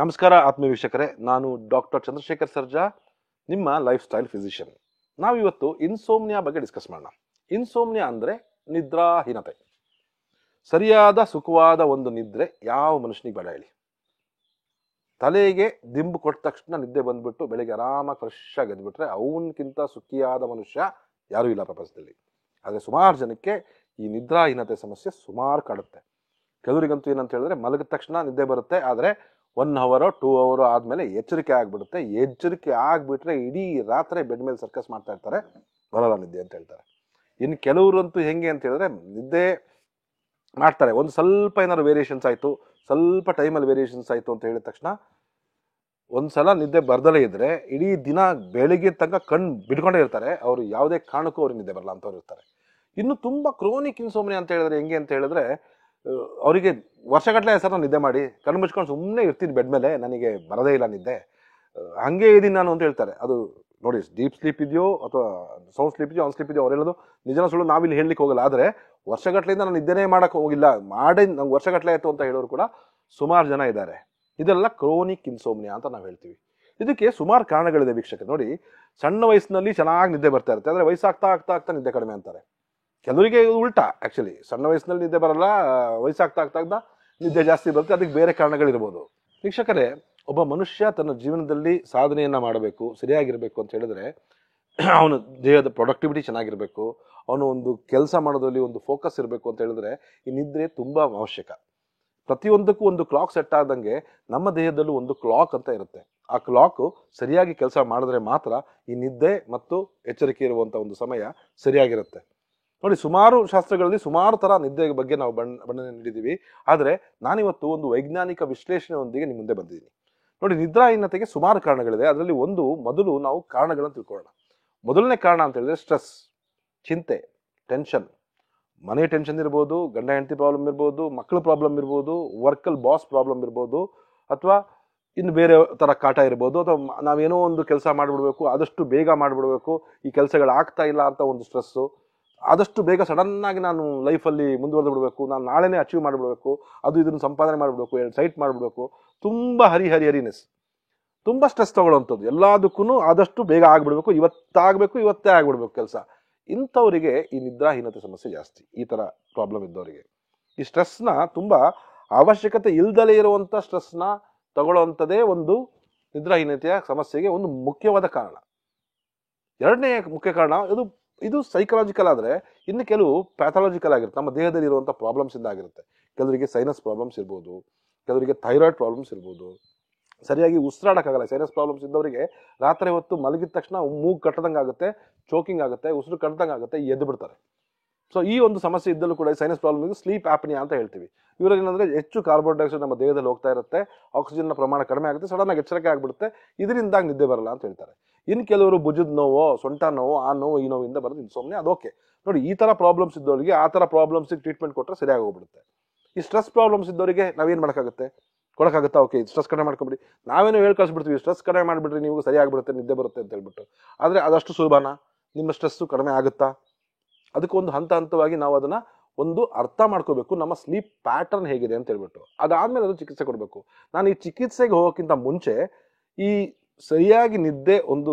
ನಮಸ್ಕಾರ ಆತ್ಮೀಯ ವೀಕ್ಷಕರೇ, ನಾನು ಡಾಕ್ಟರ್ ಚಂದ್ರಶೇಖರ್ ಸರ್ಜಾ, ನಿಮ್ಮ ಲೈಫ್ ಸ್ಟೈಲ್ ಫಿಸಿಷಿಯನ್. ನಾವಿವತ್ತು ಇನ್ಸೋಮ್ನಿಯಾ ಬಗ್ಗೆ ಡಿಸ್ಕಸ್ ಮಾಡೋಣ. ಇನ್ಸೋಮ್ನಿಯಾ ಅಂದರೆ ನಿದ್ರಾಹೀನತೆ. ಸರಿಯಾದ ಸುಖವಾದ ಒಂದು ನಿದ್ರೆ ಯಾವ ಮನುಷ್ಯನಿಗೆ ಬೇಡ ಹೇಳಿ. ತಲೆಗೆ ದಿಂಬು ಕೊಟ್ಟ ತಕ್ಷಣ ನಿದ್ದೆ ಬಂದ್ಬಿಟ್ಟು ಬೆಳಿಗ್ಗೆ ಆರಾಮಾಗಿ ಫ್ರೆಶ್ ಆಗಿ ಎದ್ಬಿಟ್ರೆ ಅವನಕ್ಕಿಂತ ಸುಖಿಯಾದ ಮನುಷ್ಯ ಯಾರೂ ಇಲ್ಲ ಪ್ರಪಂಚದಲ್ಲಿ. ಆದರೆ ಸುಮಾರು ಜನಕ್ಕೆ ಈ ನಿದ್ರಾಹೀನತೆ ಸಮಸ್ಯೆ ಸುಮಾರು ಕಾಡುತ್ತೆ. ಕೆಲವರಿಗಂತೂ ಏನಂತ ಹೇಳಿದ್ರೆ ಮಲಗಿದ ತಕ್ಷಣ ನಿದ್ದೆ ಬರುತ್ತೆ, ಆದರೆ 1 ಅವರ್ 2 ಅವರ್ ಆದಮೇಲೆ ಎಚ್ಚರಿಕೆ ಆಗಿಬಿಡುತ್ತೆ. ಎಚ್ಚರಿಕೆ ಆಗಿಬಿಟ್ರೆ ಇಡೀ ರಾತ್ರಿ ಬೆಡ್ ಮೇಲೆ ಸರ್ಕಸ್ ಮಾಡ್ತಾ ಇರ್ತಾರೆ, ಬರಲ್ಲ ನಿದ್ದೆ ಅಂತ ಹೇಳ್ತಾರೆ. ಇನ್ನು ಕೆಲವರಂತೂ ಹೆಂಗೆ ಅಂತ ಹೇಳಿದ್ರೆ ನಿದ್ದೆ ಮಾಡ್ತಾರೆ, ಒಂದು ಸ್ವಲ್ಪ ಏನಾದ್ರು ವೇರಿಯೇಷನ್ಸ್ ಆಯಿತು, ಸ್ವಲ್ಪ ಟೈಮಲ್ಲಿ ವೇರಿಯೇಷನ್ಸ್ ಆಯಿತು ಅಂತ ಹೇಳಿದ ತಕ್ಷಣ ಒಂದ್ಸಲ ನಿದ್ದೆ ಬರ್ದಲೇ ಇದ್ರೆ ಇಡೀ ದಿನ ಬೆಳಿಗ್ಗೆ ತನಕ ಕಣ್ಣು ಬಿಡ್ಕೊಂಡೇ ಇರ್ತಾರೆ. ಅವರು ಯಾವುದೇ ಕಾರಣಕ್ಕೂ ಅವ್ರಿಗೆ ನಿದ್ದೆ ಬರಲ್ಲ ಅಂತವ್ರು ಇರ್ತಾರೆ. ಇನ್ನು ತುಂಬ ಕ್ರೋನಿಕ್ ಇನ್ಸೋಮ್ನಿಯಾ ಅಂತ ಹೇಳಿದ್ರೆ ಹೆಂಗೆ ಅಂತ ಹೇಳಿದ್ರೆ ಅವರಿಗೆ ವರ್ಷಗಟ್ಟಲೆ ಸರ್ ನಾನು ನಿದ್ದೆ ಮಾಡಿ ಕಣ್ಣು ಮುಚ್ಕೊಂಡು ಸುಮ್ಮನೆ ಇರ್ತೀನಿ ಬೆಡ್ ಮೇಲೆ, ನನಗೆ ಬರದೇ ಇಲ್ಲ ನಿದ್ದೆ, ಹಂಗೆ ಇದೀನಿ ನಾನು ಅಂತ ಹೇಳ್ತಾರೆ. ಅದು ನೋಡಿ, ಡೀಪ್ ಸ್ಲೀಪ್ ಇದೆಯೋ ಅಥವಾ ಸೌಂಡ್ ಸ್ಲೀಪ್ ಇದೆಯೋ, ಆನ್ ಸ್ಲೀಪ್ ಇದೆಯೋ, ಅವ್ರು ಹೇಳೋದು ನಿಜನ ಸುಳ್ಳು ನಾವಿಲ್ಲಿ ಹೇಳಲಿಕ್ಕೆ ಹೋಗಲ್ಲ. ಆದರೆ ವರ್ಷಗಟ್ಟಲೆಯಿಂದ ನಾನು ನಿದ್ದೆನೇ ಮಾಡೋಕ್ಕೆ ಹೋಗಿಲ್ಲ, ಮಾಡಿ ನಂಗೆ ವರ್ಷಗಟ್ಟಲೆ ಆಯಿತು ಅಂತ ಹೇಳೋರು ಕೂಡ ಸುಮಾರು ಜನ ಇದ್ದಾರೆ. ಇದೆಲ್ಲ ಕ್ರೋನಿಕ್ ಇನ್ಸೋಮ್ನಿಯಾ ಅಂತ ನಾವು ಹೇಳ್ತೀವಿ. ಇದಕ್ಕೆ ಸುಮಾರು ಕಾರಣಗಳಿದೆ ವೀಕ್ಷಕರು. ನೋಡಿ, ಸಣ್ಣ ವಯಸ್ಸಿನಲ್ಲಿ ಚೆನ್ನಾಗಿ ನಿದ್ದೆ ಬರ್ತಾ ಇರುತ್ತೆ, ಆದರೆ ವಯಸ್ಸಾಗ್ತಾ ಆಗ್ತಾ ಆಗ್ತಾ ನಿದ್ದೆ ಕಡಿಮೆ ಅಂತಾರೆ. ಕೆಲವರಿಗೆ ಉಲ್ಟಾ, ಆ್ಯಕ್ಚುಲಿ ಸಣ್ಣ ವಯಸ್ಸಿನಲ್ಲಿ ನಿದ್ದೆ ಬರಲ್ಲ, ವಯಸ್ಸಾಗ್ತಾ ಆಗ್ತಾ ನಿದ್ದೆ ಜಾಸ್ತಿ ಬರುತ್ತೆ. ಅದಕ್ಕೆ ಬೇರೆ ಕಾರಣಗಳಿರ್ಬೋದು. ವೀಕ್ಷಕರೇ, ಒಬ್ಬ ಮನುಷ್ಯ ತನ್ನ ಜೀವನದಲ್ಲಿ ಸಾಧನೆಯನ್ನು ಮಾಡಬೇಕು, ಸರಿಯಾಗಿರಬೇಕು ಅಂತ ಹೇಳಿದ್ರೆ ಅವನು ದೇಹದ ಪ್ರೊಡಕ್ಟಿವಿಟಿ ಚೆನ್ನಾಗಿರಬೇಕು, ಅವನು ಒಂದು ಕೆಲಸ ಮಾಡೋದ್ರಲ್ಲಿ ಒಂದು ಫೋಕಸ್ ಇರಬೇಕು ಅಂತ ಹೇಳಿದ್ರೆ ಈ ನಿದ್ರೆ ತುಂಬ ಅವಶ್ಯಕ. ಪ್ರತಿಯೊಂದಕ್ಕೂ ಒಂದು ಕ್ಲಾಕ್ ಸೆಟ್ ಆದಂಗೆ ನಮ್ಮ ದೇಹದಲ್ಲೂ ಒಂದು ಕ್ಲಾಕ್ ಅಂತ ಇರುತ್ತೆ. ಆ ಕ್ಲಾಕು ಸರಿಯಾಗಿ ಕೆಲಸ ಮಾಡಿದ್ರೆ ಮಾತ್ರ ಈ ನಿದ್ದೆ ಮತ್ತು ಎಚ್ಚರಿಕೆ ಇರುವಂಥ ಒಂದು ಸಮಯ ಸರಿಯಾಗಿರುತ್ತೆ. ನೋಡಿ, ಸುಮಾರು ಶಾಸ್ತ್ರಗಳಲ್ಲಿ ಸುಮಾರು ಥರ ನಿದ್ದೆ ಬಗ್ಗೆ ನಾವು ಬಣ್ಣನೆ ನೀಡಿದ್ದೀವಿ. ಆದರೆ ನಾನಿವತ್ತು ಒಂದು ವೈಜ್ಞಾನಿಕ ವಿಶ್ಲೇಷಣೆಯೊಂದಿಗೆ ನಿಮ್ಮ ಮುಂದೆ ಬಂದಿದ್ದೀನಿ. ನೋಡಿ, ನಿದ್ರಾಹೀನತೆಗೆ ಸುಮಾರು ಕಾರಣಗಳಿದೆ. ಅದರಲ್ಲಿ ಮೊದಲು ನಾವು ಕಾರಣಗಳನ್ನು ತಿಳ್ಕೊಳ್ಳೋಣ. ಮೊದಲನೇ ಕಾರಣ ಅಂತ ಹೇಳಿದ್ರೆ ಸ್ಟ್ರೆಸ್, ಚಿಂತೆ, ಟೆನ್ಷನ್. ಮನೆ ಟೆನ್ಷನ್ ಇರ್ಬೋದು, ಗಂಡ ಹೆಂಡತಿ ಪ್ರಾಬ್ಲಮ್ ಇರ್ಬೋದು, ಮಕ್ಕಳ ಪ್ರಾಬ್ಲಮ್ ಇರ್ಬೋದು, ವರ್ಕಲ್ಲಿ ಬಾಸ್ ಪ್ರಾಬ್ಲಮ್ ಇರ್ಬೋದು, ಅಥವಾ ಇನ್ನು ಬೇರೆ ಥರ ಕಾಟ ಇರ್ಬೋದು, ಅಥವಾ ನಾವೇನೋ ಒಂದು ಕೆಲಸ ಮಾಡಿಬಿಡ್ಬೇಕು, ಆದಷ್ಟು ಬೇಗ ಮಾಡಿಬಿಡ್ಬೇಕು, ಈ ಕೆಲಸಗಳು ಆಗ್ತಾ ಇಲ್ಲ ಅಂತ ಒಂದು ಸ್ಟ್ರೆಸ್ಸು, ಆದಷ್ಟು ಬೇಗ ಸಡನ್ನಾಗಿ ನಾನು ಲೈಫಲ್ಲಿ ಮುಂದುವರೆದು ಬಿಡಬೇಕು, ನಾನು ನಾಳೆನೇ ಅಚೀವ್ ಮಾಡಿಬಿಡ್ಬೇಕು, ಅದು ಇದನ್ನು ಸಂಪಾದನೆ ಮಾಡಿಬಿಡ್ಬೇಕು, 2 ಸೈಟ್ ಮಾಡಿಬಿಡ್ಬೇಕು, ತುಂಬ ಹರಿನೆಸ್, ತುಂಬ ಸ್ಟ್ರೆಸ್ ತಗೊಳ್ಳೋವಂಥದ್ದು. ಎಲ್ಲದಕ್ಕೂ ಆದಷ್ಟು ಬೇಗ ಆಗಿಬಿಡ್ಬೇಕು, ಇವತ್ತಾಗಬೇಕು, ಇವತ್ತೇ ಆಗಿಬಿಡ್ಬೇಕು ಕೆಲಸ. ಇಂಥವರಿಗೆ ಈ ನಿದ್ರಾಹೀನತೆ ಸಮಸ್ಯೆ ಜಾಸ್ತಿ. ಈ ಥರ ಪ್ರಾಬ್ಲಮ್ ಇದ್ದವರಿಗೆ ಈ ಸ್ಟ್ರೆಸ್ನ ತುಂಬ ಅವಶ್ಯಕತೆ ಇಲ್ದಲೇ ಇರುವಂಥ ಸ್ಟ್ರೆಸ್ನ ತಗೊಳ್ಳೋವಂಥದ್ದೇ ಒಂದು ನಿದ್ರಾಹೀನತೆಯ ಸಮಸ್ಯೆಗೆ ಒಂದು ಮುಖ್ಯವಾದ ಕಾರಣ. ಎರಡನೇ ಮುಖ್ಯ ಕಾರಣ ಇದು ಸೈಕಲಾಜಿಕಲ್. ಆದರೆ ಇನ್ನು ಕೆಲವು ಪ್ಯಾಥಾಲಜಿಕಲ್ ಆಗಿರುತ್ತೆ, ನಮ್ಮ ದೇಹದಲ್ಲಿ ಇರುವಂಥ ಪ್ರಾಬ್ಲಮ್ಸ್ ಇಂದ ಆಗಿರುತ್ತೆ. ಕೆಲವರಿಗೆ ಸೈನಸ್ ಪ್ರಾಬ್ಲಮ್ಸ್ ಇರ್ಬೋದು, ಕೆಲವರಿಗೆ ಥೈರಾಯ್ಡ್ ಪ್ರಾಬ್ಲಮ್ಸ್ ಇರ್ಬೋದು, ಸರಿಯಾಗಿ ಉಸಿರಾಡೋಕ್ಕಾಗಲ್ಲ. ಸೈನಸ್ ಪ್ರಾಬ್ಲಮ್ಸ್ ಇದ್ದವರಿಗೆ ರಾತ್ರಿ ಹೊತ್ತು ಮಲಗಿದ ತಕ್ಷಣ ಮೂಗು ಕಟ್ಟದಂಗೆ ಆಗುತ್ತೆ, ಚೋಕಿಂಗ್ ಆಗುತ್ತೆ, ಉಸಿರು ಕಟ್ಟದಂಗೆ ಆಗುತ್ತೆ, ಎದ್ದು ಬಿಡ್ತಾರೆ. ಸೊ ಈ ಒಂದು ಸಮಸ್ಯೆ ಇದ್ದಲ್ಲೂ ಕೂಡ ಸೈನಸ್ ಪ್ರಾಬ್ಲಮ್ ಸ್ಲೀಪ್ ಆಪ್ನಿಯಾ ಅಂತ ಹೇಳ್ತೀವಿ. ಇವರಲ್ಲಿ ಏನಂದರೆ ಹೆಚ್ಚು ಕಾರ್ಬನ್ ಡೈಆಕ್ಸೈಡ್ ನಮ್ಮ ದೇಹದಲ್ಲಿ ಹೋಗ್ತಾ ಇರುತ್ತೆ, ಆಕ್ಸಿಜನ್ನ ಪ್ರಮಾಣ ಕಡಿಮೆ ಆಗುತ್ತೆ, ಸಡನ್ನಾಗಿ ಎಚ್ಚರಿಕೆ ಆಗಿಬಿಡುತ್ತೆ, ಇದರಿಂದಾಗಿ ನಿದ್ದೆ ಬರಲ್ಲ ಅಂತ ಹೇಳ್ತಾರೆ. ಇನ್ನು ಕೆಲವರು ಭುಜದ ನೋವೋ, ಸೊಂಟ ನೋವು, ಆ ನೋವು ಈ ನೋವಿಂದ ಬರೋದು ಇನ್ಸೋಮ್ನಿಯಾ, ಅದು ಓಕೆ. ನೋಡಿ, ಈ ಥರ ಪ್ರಾಬ್ಲಮ್ಸ್ ಇದ್ದವರಿಗೆ ಆ ಥರ ಪ್ರಾಬ್ಲಮ್ಸಿಗೆ ಟ್ರೀಟ್ಮೆಂಟ್ ಕೊಟ್ಟರೆ ಸರಿಯಾಗಿ ಹೋಗ್ಬಿಡುತ್ತೆ. ಈ ಸ್ಟ್ರೆಸ್ ಪ್ರಾಬ್ಲಮ್ಸ್ ಇದ್ದವರಿಗೆ ನಾವೇನು ಮಾಡೋಕ್ಕಾಗುತ್ತೆ? ಕೊಡೋಕ್ಕಾಗುತ್ತಾ? ಓಕೆ, ಸ್ಟ್ರೆಸ್ ಕಡಿಮೆ ಮಾಡ್ಕೊಂಬಿಡಿ, ನಾವೇನೋ ಹೇಳಿ ಕಳಿಸ್ಬಿಡ್ತೀವಿ, ಸ್ಟ್ರೆಸ್ ಕಡಿಮೆ ಮಾಡಿಬಿಟ್ರಿ ನೀವು ಸರಿಯಾಗಿಬಿಡುತ್ತೆ, ನಿದ್ದೆ ಬರುತ್ತೆ ಅಂತ ಹೇಳ್ಬಿಟ್ಟು. ಆದರೆ ಅದಷ್ಟು ಸುಲಭನಾ? ನಿಮ್ಮ ಸ್ಟ್ರೆಸ್ಸು ಕಡಿಮೆ ಆಗುತ್ತಾ? ಅದಕ್ಕೊಂದು ಹಂತವಾಗಿ ನಾವು ಅದನ್ನು ಒಂದು ಅರ್ಥ ಮಾಡ್ಕೋಬೇಕು, ನಮ್ಮ ಸ್ಲೀಪ್ ಪ್ಯಾಟರ್ನ್ ಹೇಗಿದೆ ಅಂತ ಹೇಳ್ಬಿಟ್ಟು. ಅದಾದಮೇಲೆ ಅದು ಚಿಕಿತ್ಸೆ ಕೊಡಬೇಕು. ನಾನು ಈ ಚಿಕಿತ್ಸೆಗೆ ಹೋಗೋಕ್ಕಿಂತ ಮುಂಚೆ ಈ ಸರಿಯಾಗಿ ನಿದ್ದೆ ಒಂದು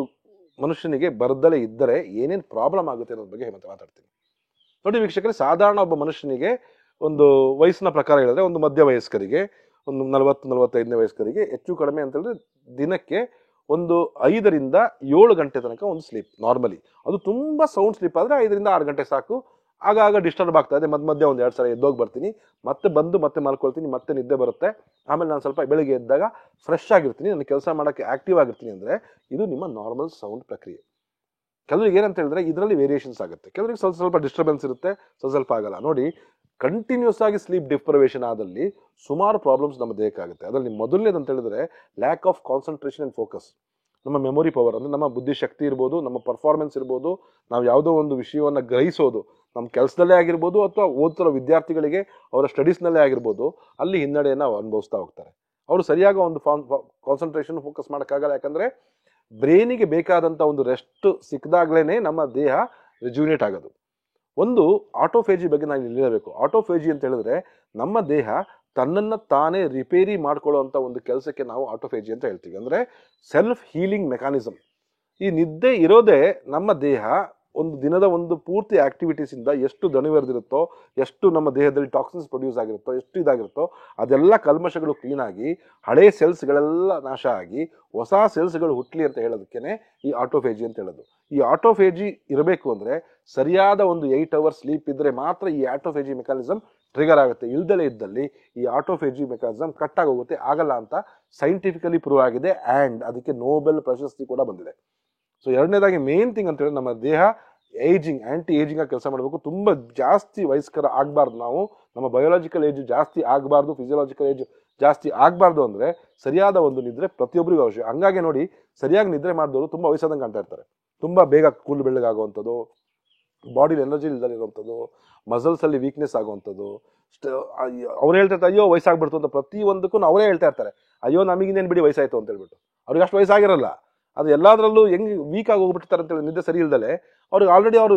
ಮನುಷ್ಯನಿಗೆ ಬರ್ದಲೇ ಇದ್ದರೆ ಏನೇನು ಪ್ರಾಬ್ಲಮ್ ಆಗುತ್ತೆ ಅನ್ನೋದ್ರ ಬಗ್ಗೆ ಮಾತಾಡ್ತೀನಿ. ನೋಡಿ ವೀಕ್ಷಕರೇ, ಸಾಧಾರಣ ಒಬ್ಬ ಮನುಷ್ಯನಿಗೆ ಒಂದು ವಯಸ್ಸಿನ ಪ್ರಕಾರ ಹೇಳಿದ್ರೆ ಒಂದು ಮಧ್ಯ ವಯಸ್ಕರಿಗೆ, ಒಂದು 40-45ನೇ ವಯಸ್ಕರಿಗೆ ಹೆಚ್ಚು ಕಡಿಮೆ ಅಂತ ಹೇಳಿದ್ರೆ ದಿನಕ್ಕೆ ಒಂದು 5 ರಿಂದ 7 ಗಂಟೆ ತನಕ ಒಂದು ಸ್ಲೀಪ್ ನಾರ್ಮಲಿ. ಅದು ತುಂಬ ಸೌಂಡ್ ಸ್ಲೀಪ್ ಆದರೆ 5 ರಿಂದ 6 ಗಂಟೆ ಸಾಕು. ಆಗಾಗ ಡಿಸ್ಟರ್ಬ್ ಆಗ್ತಾ ಇದೆ, ಮಧ್ಯ ಒಂದು 2 ಸಲ ಎದ್ದೋಗಿ ಬರ್ತೀನಿ, ಮತ್ತೆ ಮಲ್ಕೊಳ್ತೀನಿ, ಮತ್ತೆ ನಿದ್ದೆ ಬರುತ್ತೆ, ಆಮೇಲೆ ನಾನು ಸ್ವಲ್ಪ ಬೆಳಿಗ್ಗೆ ಎದ್ದಾಗ ಫ್ರೆಶ್ ಆಗಿರ್ತೀನಿ, ನಾನು ಕೆಲಸ ಮಾಡೋಕ್ಕೆ ಆಕ್ಟಿವ್ ಆಗಿರ್ತೀನಿ ಅಂದರೆ ಇದು ನಿಮ್ಮ ನಾರ್ಮಲ್ ಸೌಂಡ್ ಪ್ರಕ್ರಿಯೆ. ಕೆಲವರಿಗೆ ಏನಂತ ಹೇಳಿದ್ರೆ ಇದರಲ್ಲಿ ವೇರಿಯೇಷನ್ಸ್ ಆಗುತ್ತೆ, ಕೆಲವರಿಗೆ ಸ್ವಲ್ಪ ಡಿಸ್ಟರ್ಬೆನ್ಸ್ ಇರುತ್ತೆ, ಸ್ವಲ್ಪ ಆಗಲ್ಲ. ನೋಡಿ, ಕಂಟಿನ್ಯೂಸ್ ಆಗಿ ಸ್ಲೀಪ್ ಡಿಪ್ರವೇಷನ್ ಆದಲ್ಲಿ ಸುಮಾರು ಪ್ರಾಬ್ಲಮ್ಸ್ ನಮ್ಮ ದೇಹಕ್ಕಾಗುತ್ತೆ. ಅದರಲ್ಲಿ ಮೊದಲನೇದು ಅಂತ ಹೇಳಿದ್ರೆ lack of concentration and focus. ನಮ್ಮ ಮೆಮೊರಿ ಪವರ್ ಅಂದರೆ ನಮ್ಮ ಬುದ್ಧಿಶಕ್ತಿ ಇರ್ಬೋದು, ನಮ್ಮ ಪರ್ಫಾರ್ಮೆನ್ಸ್ ಇರ್ಬೋದು, ನಾವು ಯಾವುದೋ ಒಂದು ವಿಷಯವನ್ನು ಗ್ರಹಿಸೋದು ನಮ್ಮ ಕೆಲಸದಲ್ಲೇ ಆಗಿರ್ಬೋದು, ಅಥವಾ ಓದ್ತಿರೋ ವಿದ್ಯಾರ್ಥಿಗಳಿಗೆ ಅವರ ಸ್ಟಡೀಸ್ನಲ್ಲೇ ಆಗಿರ್ಬೋದು, ಅಲ್ಲಿ ಹಿನ್ನಡೆಯನ್ನು ಅನುಭವಿಸ್ತಾ ಹೋಗ್ತಾರೆ. ಅವರು ಸರಿಯಾಗಿ ಒಂದು ಕಾನ್ಸಂಟ್ರೇಷನ್ ಫೋಕಸ್ ಮಾಡೋಕ್ಕಾಗಲ್ಲ. ಯಾಕಂದರೆ ಬ್ರೈನಿಗೆ ಬೇಕಾದಂಥ ಒಂದು ರೆಸ್ಟ್ ಸಿಕ್ಕಿದಾಗಲೇ ನಮ್ಮ ದೇಹ ರಿಜುವಿನೇಟ್ ಆಗೋದು. ಒಂದು ಆಟೋಫೇಜಿ ಬಗ್ಗೆ ನಾನು ಇಲ್ಲಿ ಹೇಳಬೇಕು. ಆಟೋಫೇಜಿ ಅಂತ ಹೇಳಿದ್ರೆ ನಮ್ಮ ದೇಹ ತನ್ನನ್ನು ತಾನೇ ರಿಪೇರಿ ಮಾಡ್ಕೊಳ್ಳೋವಂಥ ಒಂದು ಕೆಲಸಕ್ಕೆ ನಾವು ಆಟೋಫೇಜಿ ಅಂತ ಹೇಳ್ತೀವಿ. ಅಂದರೆ ಸೆಲ್ಫ್ ಹೀಲಿಂಗ್ ಮೆಕ್ಯಾನಿಸಮ್. ಈ ನಿದ್ದೆ ಇರೋದೇ ನಮ್ಮ ದೇಹ ಒಂದು ದಿನದ ಒಂದು ಪೂರ್ತಿ ಆಕ್ಟಿವಿಟೀಸಿಂದ ಎಷ್ಟು ದಣಿವರೆದಿರುತ್ತೋ, ಎಷ್ಟು ನಮ್ಮ ದೇಹದಲ್ಲಿ ಟಾಕ್ಸಿನ್ಸ್ ಪ್ರೊಡ್ಯೂಸ್ ಆಗಿರುತ್ತೋ, ಎಷ್ಟು ಇದಾಗಿರುತ್ತೋ ಅದೆಲ್ಲ ಕಲ್ಮಶಗಳು ಕ್ಲೀನಾಗಿ ಹಳೆ ಸೆಲ್ಸ್ಗಳೆಲ್ಲ ನಾಶ ಆಗಿ ಹೊಸ ಸೆಲ್ಸ್ಗಳು ಹುಟ್ಟಲಿ ಅಂತ ಹೇಳೋದಕ್ಕೆ ಈ ಆಟೋಫೇಜಿ ಅಂತ ಹೇಳೋದು. ಈ ಆಟೋಫೇಜಿ ಇರಬೇಕು ಅಂದರೆ ಸರಿಯಾದ ಒಂದು 8 hours ಸ್ಲೀಪ್ ಇದ್ದರೆ ಮಾತ್ರ ಈ ಆಟೋಫೇಜಿ ಮೆಕ್ಯಾನಿಸಮ್ ಟ್ರಿಗರ್ ಆಗುತ್ತೆ. ಇಲ್ದಲೇ ಇದ್ದಲ್ಲಿ ಈ ಆಟೋಫೇಜಿ ಮೆಕ್ಯಾನಿಸಮ್ ಕಟ್ಟಾಗಿ ಹೋಗುತ್ತೆ, ಆಗಲ್ಲ ಅಂತ ಸೈಂಟಿಫಿಕಲಿ ಪ್ರೂವ್ ಆಗಿದೆ. ಆ್ಯಂಡ್ ಅದಕ್ಕೆ ನೋಬೆಲ್ ಪ್ರಶಸ್ತಿ ಕೂಡ ಬಂದಿದೆ. ಸೊ ಎರಡನೇದಾಗಿ ಮೇನ್ ಥಿಂಗ್ ಅಂತ ಹೇಳಿದ್ರೆ ನಮ್ಮ ದೇಹ ಏಜಿಂಗ್, ಆ್ಯಂಟಿ ಏಜಿಂಗ್ ಆಗಿ ಕೆಲಸ ಮಾಡಬೇಕು. ತುಂಬ ಜಾಸ್ತಿ ವಯಸ್ಕರ ಆಗಬಾರ್ದು. ನಾವು ನಮ್ಮ ಬಯೋಲಾಜಿಕಲ್ ಏಜ್ ಜಾಸ್ತಿ ಆಗಬಾರ್ದು, ಫಿಸಿಯಾಲಜಿಕಲ್ ಏಜ್ ಜಾಸ್ತಿ ಆಗಬಾರ್ದು ಅಂದರೆ ಸರಿಯಾದ ಒಂದು ನಿದ್ರೆ ಪ್ರತಿಯೊಬ್ಬರಿಗೂ ಅವಶ್ಯ. ಹಂಗಾಗಿ ನೋಡಿ, ಸರಿಯಾಗಿ ನಿದ್ರೆ ಮಾಡಿದವರು ತುಂಬ ವಯಸ್ಸಾದಂಗೆ ಕಾಣ್ತಾ ಇರ್ತಾರೆ. ತುಂಬ ಬೇಗ ಕೂಲ್ ಬೆಳ್ಳಗಾಗುವಂಥದ್ದು, ಬಾಡಿಲಿ ಎನರ್ಜಿ ಇಲ್ದಲ್ಲಿರುವಂಥದ್ದು, ಮಸಲ್ಸಲ್ಲಿ ವೀಕ್ನೆಸ್ ಆಗುವಂಥದ್ದು. ಅವ್ರು ಹೇಳ್ತಾ ಇರ್ತಾರೆ ಅಯ್ಯೋ ವಯಸ್ಸಾಗ್ಬಿಡ್ತು ಅಂತ. ಪ್ರತಿಯೊಂದಕ್ಕೂ ಅವರೇ ಹೇಳ್ತಾ ಇರ್ತಾರೆ ಅಯ್ಯೋ ನಮಗಿನ್ನೇನು ಬಿಡಿ ವಯಸ್ಸಾಯಿತು ಅಂತ ಹೇಳ್ಬಿಟ್ಟು. ಅವ್ರಿಗೆ ಅಷ್ಟು ವಯಸ್ಸಾಗಿರಲ್ಲ, ಅದು ಎಲ್ಲದರಲ್ಲೂ ಹೆಂಗೆ ವೀಕ್ ಆಗಿ ಹೋಗ್ಬಿಟ್ಟಿರ್ತಾರೆ ಅಂತೇಳಿ ನಿದ್ದೆ ಸರಿ ಇಲ್ದಲೆ ಅವ್ರಿಗೆ ಆಲ್ರೆಡಿ ಅವರು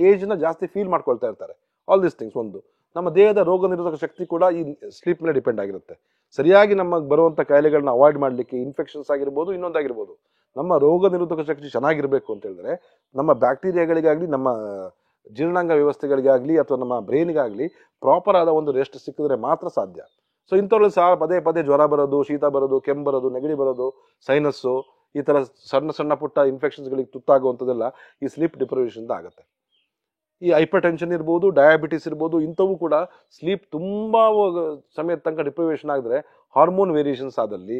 ಏಜ್ನ ಜಾಸ್ತಿ ಫೀಲ್ ಮಾಡ್ಕೊಳ್ತಾ ಇರ್ತಾರೆ. All this things. ಒಂದು ನಮ್ಮ ದೇಹದ ರೋಗ ನಿರೋಧಕ ಶಕ್ತಿ ಕೂಡ ಈ ಸ್ಲೀಪ್ ಮೇಲೆ ಡಿಪೆಂಡ್ ಆಗಿರುತ್ತೆ. ಸರಿಯಾಗಿ ನಮಗೆ ಬರುವಂಥ ಕಾಯಿಲೆಗಳನ್ನ ಅವಾಯ್ಡ್ ಮಾಡಲಿಕ್ಕೆ, ಇನ್ಫೆಕ್ಷನ್ಸ್ ಆಗಿರ್ಬೋದು, ಇನ್ನೊಂದಾಗಿರ್ಬೋದು, ನಮ್ಮ ರೋಗ ನಿರೋಧಕ ಶಕ್ತಿ ಚೆನ್ನಾಗಿರಬೇಕು ಅಂತ ಹೇಳಿದ್ರೆ ನಮ್ಮ ಬ್ಯಾಕ್ಟೀರಿಯಾಗಳಿಗಾಗಲಿ, ನಮ್ಮ ಜೀರ್ಣಾಂಗ ವ್ಯವಸ್ಥೆಗಳಿಗಾಗಲಿ ಅಥವಾ ನಮ್ಮ ಬ್ರೈನ್ಗಾಗಲಿ ಪ್ರಾಪರ್ ಆದ ಒಂದು ರೆಸ್ಟ್ ಸಿಕ್ಕಿದ್ರೆ ಮಾತ್ರ ಸಾಧ್ಯ. ಸೊ ಇಂಥವ್ರಲ್ಲಿ ಸಹ ಪದೇ ಪದೇ ಜ್ವರ ಬರೋದು, ಶೀತ ಬರೋದು, ಕೆಮ್ಮು ಬರೋದು, ನೆಗಡಿ ಬರೋದು, ಸೈನಸ್ಸು, ಈ ಥರ ಸಣ್ಣ ಸಣ್ಣ ಪುಟ್ಟ ಇನ್ಫೆಕ್ಷನ್ಸ್ಗಳಿಗೆ ತುತ್ತಾಗುವಂಥದ್ದೆಲ್ಲ ಈ ಸ್ಲೀಪ್ ಡಿಪ್ರೈವೇಷನ್ದ ಆಗುತ್ತೆ. ಈ ಹೈಪರ್ ಟೆನ್ಷನ್ ಇರ್ಬೋದು, ಡಯಾಬಿಟಿಸ್ ಇರ್ಬೋದು, ಇಂಥವು ಕೂಡ ಸ್ಲೀಪ್ ತುಂಬ ಸಮಯದ ತನಕ ಡಿಪ್ರೈವೇಷನ್ ಆಗಿದ್ರೆ, ಹಾರ್ಮೋನ್ ವೇರಿಯೇಷನ್ಸ್ ಆದಲ್ಲಿ,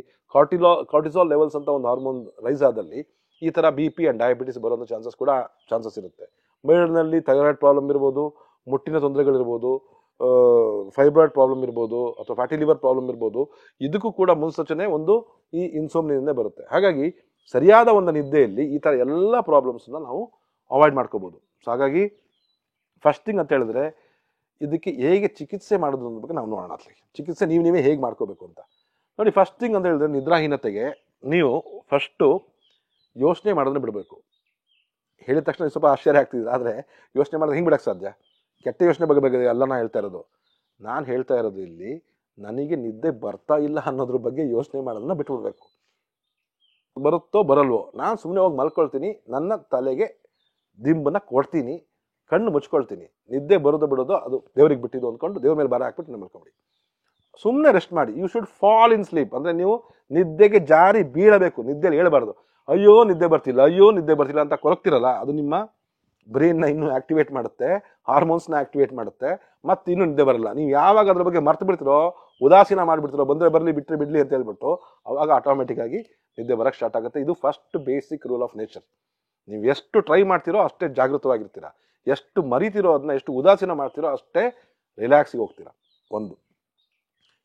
ಕಾರ್ಟಿಸಾಲ್ ಲೆವೆಲ್ಸ್ ಅಂತ ಒಂದು ಹಾರ್ಮೋನ್ ರೈಸ್ ಆದಲ್ಲಿ ಈ ಥರ BP ಆ್ಯಂಡ್ ಡಯಾಬಿಟಿಸ್ ಬರೋಂಥ ಚಾನ್ಸಸ್ ಇರುತ್ತೆ. ಮೈಲ್ಡ್ನಲ್ಲಿ ಥೈರಾಯ್ಡ್ ಪ್ರಾಬ್ಲಮ್ ಇರ್ಬೋದು, ಮುಟ್ಟಿನ ತೊಂದರೆಗಳಿರ್ಬೋದು, ಫೈಬ್ರಾಯ್ಡ್ ಪ್ರಾಬ್ಲಮ್ ಇರ್ಬೋದು, ಅಥವಾ ಫ್ಯಾಟಿ ಲಿವರ್ ಪ್ರಾಬ್ಲಮ್ ಇರ್ಬೋದು. ಇದಕ್ಕೂ ಕೂಡ ಮುನ್ಸೂಚನೆ ಒಂದು ಈ ಇನ್ಸೋಮ್ನಿಯಿಂದ ಬರುತ್ತೆ. ಹಾಗಾಗಿ ಸರಿಯಾದ ಒಂದು ನಿದ್ದೆಯಲ್ಲಿ ಈ ಥರ ಎಲ್ಲ ಪ್ರಾಬ್ಲಮ್ಸನ್ನ ನಾವು ಅವಾಯ್ಡ್ ಮಾಡ್ಕೋಬೋದು. ಸೊ ಹಾಗಾಗಿ ಫಸ್ಟ್ ಥಿಂಗ್ ಅಂತ ಹೇಳಿದ್ರೆ ಇದಕ್ಕೆ ಹೇಗೆ ಚಿಕಿತ್ಸೆ ಮಾಡೋದ್ರ ಬಗ್ಗೆ ನಾವು ನೋಡೋಣ. ಚಿಕಿತ್ಸೆ ನೀವೇ ಹೇಗೆ ಮಾಡ್ಕೋಬೇಕು ಅಂತ ನೋಡಿ. ಫಸ್ಟ್ ಥಿಂಗ್ ಅಂತ ಹೇಳಿದ್ರೆ ನಿದ್ರಾಹೀನತೆಗೆ ನೀವು ಫಸ್ಟು ಯೋಚನೆ ಮಾಡೋದನ್ನ ಬಿಡಬೇಕು. ಹೇಳಿದ ತಕ್ಷಣ ಸ್ವಲ್ಪ ಆಶ್ಚರ್ಯ ಆಗ್ತಿದೆ, ಆದರೆ ಯೋಚನೆ ಮಾಡೋದು ಹಿಂಗೆ ಬಿಡೋಕ್ಕೆ ಸಾಧ್ಯ? ಕೆಟ್ಟ ಯೋಚನೆ ಬಗ್ಗೆ ಎಲ್ಲ ನಾನು ಹೇಳ್ತಾ ಇರೋದು. ನಾನು ಹೇಳ್ತಾ ಇರೋದು ಇಲ್ಲಿ ನನಗೆ ನಿದ್ದೆ ಬರ್ತಾ ಇಲ್ಲ ಅನ್ನೋದ್ರ ಬಗ್ಗೆ ಯೋಚನೆ ಮಾಡೋದನ್ನ ಬಿಟ್ಬಿಡ್ಬೇಕು. ಬರುತ್ತೋ ಬರಲ್ವೋ, ನಾನು ಸುಮ್ಮನೆ ಹೋಗಿ ಮಲ್ಕೊಳ್ತೀನಿ, ನನ್ನ ತಲೆಗೆ ದಿಂಬನ್ನ ಕೊಡ್ತೀನಿ, ಕಣ್ಣು ಮುಚ್ಕೊಳ್ತೀನಿ. ನಿದ್ದೆ ಬರೋದು ಬಿಡೋದು ಅದು ದೇವ್ರಿಗೆ ಬಿಟ್ಟಿದ್ದು ಅಂದ್ಕೊಂಡು ದೇವ್ರ ಮೇಲೆ ಭಾರ ಹಾಕ್ಬಿಟ್ಟು ಮಲ್ಕೊಂಬಿಡಿ. ಸುಮ್ಮನೆ ರೆಸ್ಟ್ ಮಾಡಿ. You should fall in sleep. ಅಂದರೆ ನೀವು ನಿದ್ದೆಗೆ ಜಾರಿ ಬೀಳಬೇಕು, ನಿದ್ದೆಯಲ್ಲಿ ಹೇಳ್ಬಾರ್ದು ಅಯ್ಯೋ ನಿದ್ದೆ ಬರ್ತಿಲ್ಲ ಅಂತ ಕೊರಗ್ತಿರಲ್ಲ. ಅದು ನಿಮ್ಮ ಬ್ರೈನ್ನ ಇನ್ನೂ ಆಕ್ಟಿವೇಟ್ ಮಾಡುತ್ತೆ, ಹಾರ್ಮೋನ್ಸ್ನ ಆಕ್ಟಿವೇಟ್ ಮಾಡುತ್ತೆ, ಮತ್ತೆ ಇನ್ನೂ ನಿದ್ದೆ ಬರಲ್ಲ. ನೀವು ಯಾವಾಗ ಅದ್ರ ಬಗ್ಗೆ ಮರ್ತು ಬಿಡ್ತಿರೋ, ಉದಾಸೀನ ಮಾಡಿಬಿಡ್ತಿರೋ, ಬಂದರೆ ಬರಲಿ ಬಿಟ್ಟರೆ ಬಿಡಲಿ ಅಂತ ಹೇಳ್ಬಿಟ್ಟು, ಅವಾಗ ಆಟೋಮೆಟಿಕ್ ಆಗಿ ನಿದ್ದೆ ಬರೋಕ್ಕೆ ಸ್ಟಾರ್ಟ್ ಆಗುತ್ತೆ. ಇದು first basic rule of nature. ನೀವು ಎಷ್ಟು ಟ್ರೈ ಮಾಡ್ತಿರೋ ಅಷ್ಟೇ ಜಾಗೃತವಾಗಿರ್ತೀರ, ಎಷ್ಟು ಮರಿತಿರೋ ಅದನ್ನ, ಎಷ್ಟು ಉದಾಸೀನ ಮಾಡ್ತಿರೋ ಅಷ್ಟೇ ರಿಲ್ಯಾಕ್ಸಿಗೆ ಹೋಗ್ತೀರಾ. ಒಂದು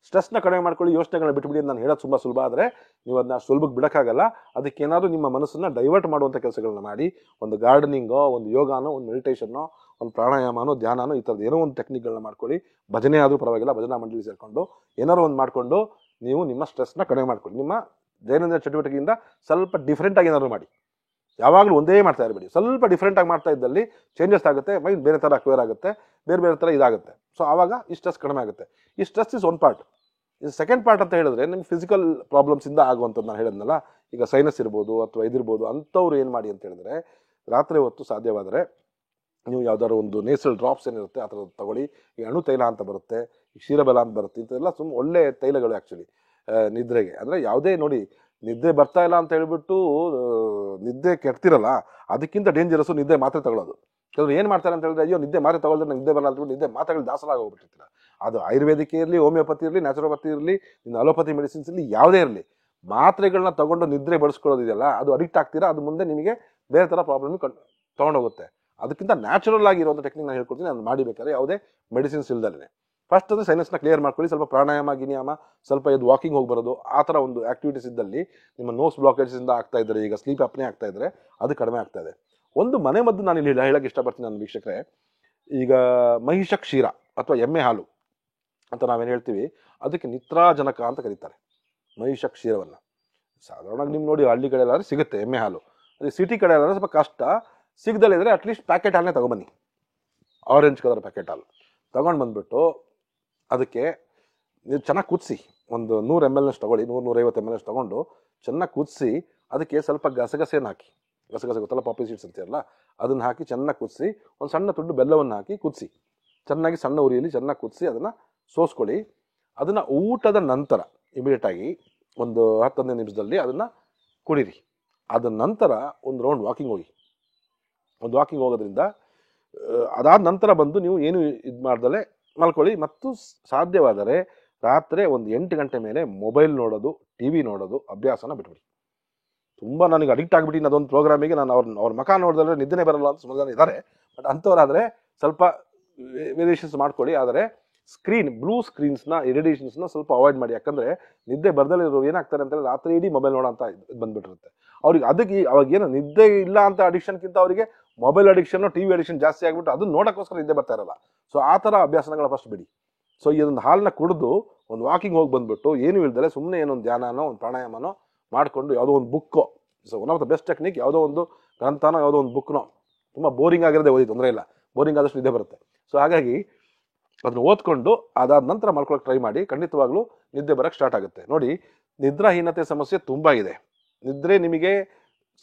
ಸ್ಟ್ರೆಸ್ನ ಕಡಿಮೆ ಮಾಡ್ಕೊಳ್ಳಿ, ಯೋಚನೆಗಳನ್ನ ಬಿಟ್ಬಿಡಿ ಅಂತ ನಾನು ಹೇಳೋದು ತುಂಬ ಸುಲಭ. ಆದರೆ ನೀವು ಅದನ್ನ ಸುಲಭಕ್ಕೆ ಬಿಡೋಕ್ಕಾಗಲ್ಲ. ಅದಕ್ಕೇನಾದರೂ ನಿಮ್ಮ ಮನಸ್ಸನ್ನು ಡೈವರ್ಟ್ ಮಾಡುವಂಥ ಕೆಲಸಗಳನ್ನ ಮಾಡಿ, ಒಂದು ಗಾರ್ಡನಿಂಗೋ, ಒಂದು ಯೋಗಾನೋ, ಒಂದು ಮೆಡಿಟೇಷನ್ನೋ, ಒಂದು ಪ್ರಾಣಾಯಾಮನೋ, ಧ್ಯಾನನೋ, ಈ ಥರದ್ದು ಏನೋ ಒಂದು ಟೆಕ್ನಿಕ್ಗಳನ್ನ ಮಾಡ್ಕೊಳ್ಳಿ. ಭಜನೆ ಆದರೂ ಪರವಾಗಿಲ್ಲ, ಭಜನಾ ಮಂಡಳಿ ಸೇರಿಕೊಂಡು ಏನಾದ್ರು ಒಂದು ಮಾಡಿಕೊಂಡು ನೀವು ನಿಮ್ಮ ಸ್ಟ್ರೆಸ್ನ ಕಡಿಮೆ ಮಾಡ್ಕೊಳ್ಳಿ. ನಿಮ್ಮ ದೈನಂದಿನ ಚಟುವಟಿಕೆಯಿಂದ ಸ್ವಲ್ಪ ಡಿಫ್ರೆಂಟಾಗಿ ಏನಾದ್ರು ಮಾಡಿ. ಯಾವಾಗಲೂ ಒಂದೇ ಮಾಡ್ತಾ ಇರಬೇಡಿ. ಸ್ವಲ್ಪ ಡಿಫ್ರೆಂಟಾಗಿ ಮಾಡ್ತಾ ಇದ್ದಲ್ಲಿ ಚೇಂಜಸ್ ಆಗುತ್ತೆ, ಮೈಂಡ್ ಬೇರೆ ಥರ ಅಕ್ವೇರ್ ಆಗುತ್ತೆ, ಬೇರೆ ಥರ ಇದಾಗುತ್ತೆ. ಸೊ ಆವಾಗ ಈ ಸ್ಟ್ರೆಸ್ ಕಡಿಮೆ ಆಗುತ್ತೆ. ಈ ಸ್ಟ್ರೆಸ್ ಇಸ್ ಒನ್ ಪಾರ್ಟ್. ಇದು ಸೆಕೆಂಡ್ ಪಾರ್ಟ್ ಅಂತ ಹೇಳಿದ್ರೆ ನಿಮ್ಗೆ ಫಿಸಿಕಲ್ ಪ್ರಾಬ್ಲಮ್ಸಿಂದ ಆಗುವಂಥದ್ದು ನಾನು ಹೇಳಿದ್ನಲ್ಲ, ಈಗ ಸೈನಸ್ ಇರ್ಬೋದು ಅಥವಾ ಇದಿರ್ಬೋದು, ಅಂಥವ್ರು ಏನು ಮಾಡಿ ಅಂತ ಹೇಳಿದ್ರೆ ರಾತ್ರಿ ಹೊತ್ತು ಸಾಧ್ಯವಾದರೆ ನೀವು ಯಾವ್ದಾದ್ರು ಒಂದು ನೇಸಲ್ ಡ್ರಾಪ್ಸ್ ಏನಿರುತ್ತೆ ಆ ಥರದ್ದು ತಗೊಳ್ಳಿ. ಈ ಅಣು ತೈಲ ಅಂತ ಬರುತ್ತೆ, ಈ ಕ್ಷೀರಬಲ ಅಂತ ಬರುತ್ತೆ, ಇಂಥದ್ದೆಲ್ಲ ಒಳ್ಳೆ ತೈಲಗಳು ಆ್ಯಕ್ಚುಲಿ ನಿದ್ರೆಗೆ. ಅಂದರೆ ಯಾವುದೇ ನೋಡಿ, ನಿದ್ದೆ ಬರ್ತಾ ಇಲ್ಲ ಅಂತ ಹೇಳ್ಬಿಟ್ಟು ನಿದ್ದೆ ಕೆಡ್ತಿರಲ್ಲ, ಅದಕ್ಕಿಂತ ಡೇಂಜರಸ್ಸು ನಿದ್ದೆ ಮಾತ್ರೆ ತಗೊಳ್ಳೋದು. ಕೆಲವರು ಏನು ಮಾಡ್ತಾರೆ ಅಂತ ಹೇಳಿದ್ರೆ ಅಯ್ಯೋ ನಿದ್ದೆ ಮಾತ್ರೆ ತಗೊಳ್ದ್ರೆ ನಿದ್ದೆ ಬರಲ್ಲ ಅಂತ ನಿದ್ದೆ ಮಾತ್ರೆಗಳು ದಾಸರಾಗಿ ಹೋಗ್ಬಿಟ್ಟಿರ್ತೀರ. ಅದು ಆಯುರ್ವೇದಿಕ್ ಇರಲಿ, ಹೋಮಿಯೋಪತಿ ಇರಲಿ, ನ್ಯಾಚುರೋಪತಿ ಇರಲಿ, ಇನ್ನು ಅಲೋಪತಿ ಮೆಡಿಸಿನ್ಸ್ ಇರಲಿ, ಯಾವುದೇ ಇರಲಿ, ಮಾತ್ರೆಗಳನ್ನ ತಗೊಂಡು ನಿದ್ರೆ ಬಳಸ್ಕೊಳ್ಳೋದಿದೆಯಲ್ಲ ಅದು ಅಡಿಕ್ಟ್ ಆಗ್ತೀರಾ. ಅದು ಮುಂದೆ ನಿಮಗೆ ಬೇರೆ ಥರ ಪ್ರಾಬ್ಲಮ್ ತೊಗೊಂಡೋಗುತ್ತೆ. ಅದಕ್ಕಿಂತ ನ್ಯಾಚುರಲ್ ಆಗಿರುವಂಥ ಟೆಕ್ನಿಕ್ ನಾನು ಹೇಳ್ಕೊಡ್ತೀನಿ, ನಾನು ಮಾಡಿಬೇಕಾದ್ರೆ ಯಾವುದೇ ಮೆಡಿಸಿನ್ಸ್ ಇಲ್ದಲೇ. ಫಸ್ಟ್ ಅಂದರೆ ಸೈನಸ್ನ ಕ್ಲಿಯರ್ ಮಾಡ್ಕೊಳ್ಳಿ. ಸ್ವಲ್ಪ ಪ್ರಾಣಾಯಾಮ, ಗಿನಿಯಾಮ, ಸ್ವಲ್ಪ ಎದ್ದು ವಾಕಿಂಗ್ ಹೋಗಿ ಬರೋದು, ಆ ಥರ ಒಂದು ಆಕ್ಟಿವಿಟೀಸ್ ಇದ್ದಲ್ಲಿ ನಿಮ್ಮ ನೋಸ್ ಬ್ಲಾಕೇಜಸ್ಸಿಂದ ಆಗ್ತಾ ಇದ್ದಾರೆ, ಈಗ ಸ್ಲೀಪ್ ಅಪ್ನೇ ಆಗ್ತಾ ಇದ್ದರೆ ಅದು ಕಡಿಮೆ ಆಗ್ತಾ ಇದೆ. ಒಂದು ಮನೆ ಮದ್ದು ನಾನು ಇಲ್ಲಿ ಹೇಳಕ್ಕೆ ಇಷ್ಟಪಡ್ತೀನಿ ನನ್ನ ವೀಕ್ಷಕರೇ. ಈಗ ಮಹಿಷ ಕ್ಷೀರ ಅಥವಾ ಎಮ್ಮೆ ಹಾಲು ಅಂತ ನಾವೇನು ಹೇಳ್ತೀವಿ, ಅದಕ್ಕೆ ನಿತ್ರಾಜನಕ ಅಂತ ಕರೀತಾರೆ ಮಹಿಷ ಕ್ಷೀರವನ್ನು. ಸಾಧಾರಣವಾಗಿ ನಿಮ್ಗೆ ನೋಡಿ ಹಳ್ಳಿ ಕಡೆ ಎಲ್ಲಾದ್ರೆ ಸಿಗುತ್ತೆ ಎಮ್ಮೆ ಹಾಲು. ಅದೇ ಸಿಟಿ ಕಡೆ ಎಲ್ಲಾದ್ರೆ ಸ್ವಲ್ಪ ಕಷ್ಟ, ಸಿಗದಲ್ಲಿದ್ರೆ ಅಟ್ಲೀಸ್ಟ್ ಪ್ಯಾಕೆಟ್ ಹಾಲನ್ನೇ ತಗೊಬನ್ನಿ. ಆರೆಂಜ್ ಕಲರ್ ಪ್ಯಾಕೆಟ್ ಹಾಲು ತಗೊಂಡು ಬಂದ್ಬಿಟ್ಟು ಅದಕ್ಕೆ ನೀವು ಚೆನ್ನಾಗಿ ಕುದಿಸಿ, ಒಂದು 100 ml ತೊಗೊಳ್ಳಿ, 100-150 ml ತೊಗೊಂಡು ಚೆನ್ನಾಗಿ ಕುದಿಸಿ, ಅದಕ್ಕೆ ಸ್ವಲ್ಪ ಗಸಗಸೆಯನ್ನು ಹಾಕಿ, ಗಸಗಸೆ ಗೊತ್ತಲ್ಲ, ಪಾಪಿ ಸೀಡ್ಸ್ ಅಂತೀರಲ್ಲ, ಅದನ್ನು ಹಾಕಿ ಚೆನ್ನಾಗಿ ಕುದಿಸಿ, ಒಂದು ಸಣ್ಣ ತುಂಡು ಬೆಲ್ಲವನ್ನು ಹಾಕಿ ಕುದಿಸಿ, ಚೆನ್ನಾಗಿ ಸಣ್ಣ ಉರಿಯಲ್ಲಿ ಚೆನ್ನಾಗಿ ಕುದಿಸಿ ಅದನ್ನು ಸೋಸ್ಕೊಳ್ಳಿ. ಅದನ್ನು ಊಟದ ನಂತರ ಇಮಿಡಿಯೇಟಾಗಿ ಒಂದು 10-15 ನಿಮಿಷದಲ್ಲಿ ಅದನ್ನು ಕುಡೀರಿ. ಅದ ನಂತರ ಒಂದು ರೌಂಡ್ ವಾಕಿಂಗ್ ಹೋಗಿ. ಒಂದು ವಾಕಿಂಗ್ ಹೋಗೋದ್ರಿಂದ ಅದಾದ ನಂತರ ಬಂದು ನೀವು ಏನು ಇದು ಮಾಡ್ದಲೇ ಮಲ್ಕೊಳ್ಳಿ. ಮತ್ತು ಸಾಧ್ಯವಾದರೆ ರಾತ್ರಿ ಒಂದು 8 ಗಂಟೆ ಮೇಲೆ ಮೊಬೈಲ್ ನೋಡೋದು, ಟಿ ವಿ ನೋಡೋದು ಅಭ್ಯಾಸನ ಬಿಟ್ಬಿಡಿ. ತುಂಬ ನನಗೆ ಅಡಿಕ್ಟ್ ಆಗಿಬಿಟ್ಟು ಅದೊಂದು ಪ್ರೋಗ್ರಾಮಿಗೆ ನಾನು ಅವ್ರ ಮುಖ ನೋಡಿದ್ರೆ ನಿದ್ದೆನೇ ಬರಲ್ಲ ಅಂತ ಸುಮಾರು ಜನ ಇದ್ದಾರೆ. ಬಟ್ ಅಂಥವ್ರಾದರೆ ಸ್ವಲ್ಪ ವೇರಿಯೇಷನ್ಸ್ ಮಾಡ್ಕೊಳ್ಳಿ. ಆದರೆ ಬ್ಲೂ ಸ್ಕ್ರೀನ್ಸ್ನ, ಇರಿಡೇಷನ್ಸ್ನ ಸ್ವಲ್ಪ ಅವಾಯ್ಡ್ ಮಾಡಿ. ಯಾಕಂದರೆ ನಿದ್ದೆ ಬರ್ದಲ್ಲಿರೋ ಏನಾಗ್ತಾರೆ ಅಂತೇಳಿ ರಾತ್ರಿ ಇಡೀ ಮೊಬೈಲ್ ನೋಡೋ ಅಂತ ಇದು ಬಂದುಬಿಟ್ಟಿರುತ್ತೆ ಅವ್ರಿಗೆ. ಅದಕ್ಕೆ ಅವಾಗೇನು ನಿದ್ದೆ ಇಲ್ಲ ಅಂತ ಅಡಿಕ್ಷನ್ಗಿಂತ ಅವರಿಗೆ ಮೊಬೈಲ್ ಅಡಿಕ್ಷನ್ನು, ಟಿ ವಿ ಅಡಿಕ್ಷನ್ ಜಾಸ್ತಿ ಆಗಿಬಿಟ್ಟು ಅದನ್ನು ನೋಡೋಕ್ಕೋಸ್ಕರ ನಿದ್ದೆ ಬರ್ತಾ ಇರಲ್ಲ. ಸೊ ಆ ಥರ ಅಭ್ಯಾಸಗಳ ಫಸ್ಟ್ ಬಿಡಿ. ಸೊ ಇದೊಂದು ಹಾಲನ್ನ ಕುಡಿದು ಒಂದು ವಾಕಿಂಗ್ ಹೋಗಿ ಬಂದುಬಿಟ್ಟು ಏನೂ ಇಲ್ದರೆ ಸುಮ್ಮನೆ ಏನೊಂದು ಧ್ಯಾನನೋ ಒಂದು ಪ್ರಾಣಾಯಾಮನೋ ಮಾಡಿಕೊಂಡು ಯಾವುದೋ ಒಂದು ಬುಕ್ಕೋ, so one of the best technique, ಯಾವುದೋ ಒಂದು ಗ್ರಂಥನೋ ಯಾವುದೋ ಒಂದು ಬುಕ್ನೋ, ತುಂಬ ಬೋರಿಂಗ್ ಆಗಿರೋದೇ ಓದಿ, ತೊಂದರೆ ಇಲ್ಲ, ಬೋರಿಂಗ್ ಆದಷ್ಟು ನಿದ್ದೆ ಬರುತ್ತೆ. ಸೊ ಹಾಗಾಗಿ ಅದನ್ನು ಓದ್ಕೊಂಡು ಅದಾದ ನಂತರ ಮಲ್ಕೊಳ್ಳೋಕೆ ಟ್ರೈ ಮಾಡಿ. ಖಂಡಿತವಾಗ್ಲೂ ನಿದ್ದೆ ಬರೋಕ್ಕೆ ಸ್ಟಾರ್ಟ್ ಆಗುತ್ತೆ. ನೋಡಿ, ನಿದ್ರಾಹೀನತೆ ಸಮಸ್ಯೆ ತುಂಬ ಇದೆ. ನಿದ್ರೆ ನಿಮಗೆ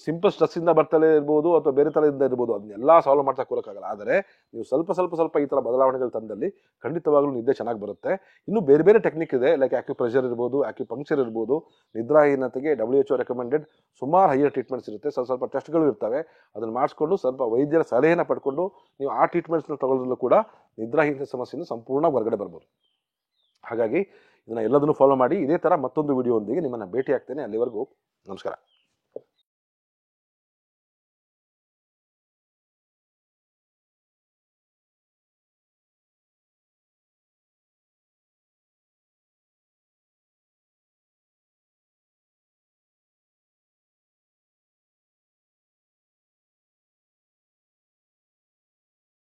ಸಿಂಪಲ್ ಸ್ಟ್ರೆಸ್ಸಿಂದ ಬರ್ತಲೇ ಇರ್ಬೋದು ಅಥವಾ ಬೇರೆ ಥರದಿಂದ ಇರ್ಬೋದು, ಅದನ್ನೆಲ್ಲ ಸಾಲ್ವ್ ಮಾಡ್ತಾ ಕೂರೋಕ್ಕಾಗಲ್ಲ. ಆದರೆ ನೀವು ಸ್ವಲ್ಪ ಈ ಥರ ಬದಲಾವಣೆಗಳು ತಂದಲ್ಲಿ ಖಂಡಿತವಾಗ್ಲೂ ನಿದ್ದೆ ಚೆನ್ನಾಗಿ ಬರುತ್ತೆ. ಇನ್ನು ಬೇರೆ ಬೇರೆ ಟೆಕ್ನಿಕ್ ಇದೆ, ಲೈಕ್ ಆಕ್ಯುಪ್ರೆಷರ್ ಇರ್ಬೋದು, ಆಕ್ಯುಪಂಕ್ಚರ್ ಇರ್ಬೋದು. ನಿದ್ರಾಹೀನತೆಗೆ WHO ರೆಕಮೆಂಡೆಡ್ ಸುಮಾರು ಹೈಯರ್ ಟ್ರೀಟ್ಮೆಂಟ್ಸ್ ಇರುತ್ತೆ. ಸ್ವಲ್ಪ ಟೆಸ್ಟ್ಗಳು ಇರ್ತವೆ. ಅದನ್ನು ಮಾಡಿಸ್ಕೊಂಡು ಸ್ವಲ್ಪ ವೈದ್ಯರ ಸಲಹೆಯನ್ನು ಪಡ್ಕೊಂಡು ನೀವು ಆ ಟ್ರೀಟ್ಮೆಂಟ್ಸ್ನ ತಗೊಳ್ಳೋದ್ರಲ್ಲೂ ಕೂಡ ನಿದ್ರಾಹೀನತೆ ಸಮಸ್ಯೆಯಿಂದ ಸಂಪೂರ್ಣ ಹೊರಗಡೆ ಬರ್ಬೋದು. ಹಾಗಾಗಿ ಇದನ್ನು ಎಲ್ಲದನ್ನು ಫಾಲೋ ಮಾಡಿ. ಇದೇ ಥರ ಮತ್ತೊಂದು ವಿಡಿಯೋ ಒಂದಿಗೆ ನಿಮ್ಮನ್ನು ಭೇಟಿ ಆಗ್ತೇನೆ. ಅಲ್ಲಿವರೆಗೂ ನಮಸ್ಕಾರ.